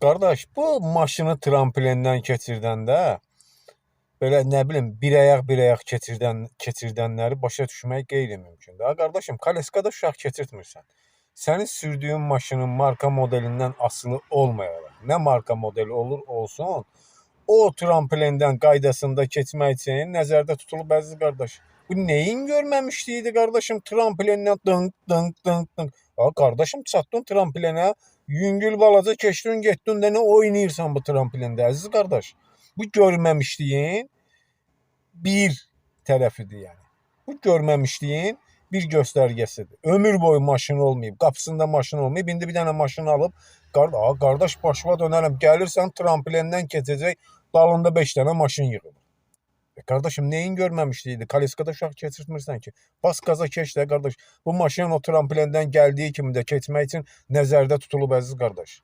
Qardaş, bu maşını tramplindən keçirdəndə belə nə bilim bir ayaq keçirdənləri başa düşmək qeyri-mümkündür. Ha qardaşım, koleskada uşaq keçirtmirsən. Sənin sürdüyün maşının marka modelindən asılı olmayaraq, nə marka modeli olsun, o tramplindən qaydasında keçmək üçün nəzərdə tutulub əziz qardaş. Bu neyin görməmişliydi qardaşım, tramplindən dınq dınq dınq dınq. Ha qardaşım, çatdın tramplinə, yüngül balaca keçdin, getdin də nə oynayırsan bu tramplində əziz qardaş. Bu görməmişliyin bir tərəfidir yəni. Bu görməmişliyin bir göstərgəsidir. Ömür boyu maşın olmayıb, qapısında maşın olmayıb, indi bir dənə maşın alıb, qardaş başıma dönərəm, gəlirsən tramplindən keçəcək, dalında 5 dənə maşın yığılır. Qardaşım, neyin görməmişliyidir? Koleskada uşaq keçirtmirsən ki. Bas qaza keç də qardaş. Bu maşın o tramplindən gəldiyi kimi də keçmək üçün nəzərdə tutulub əziz qardaş.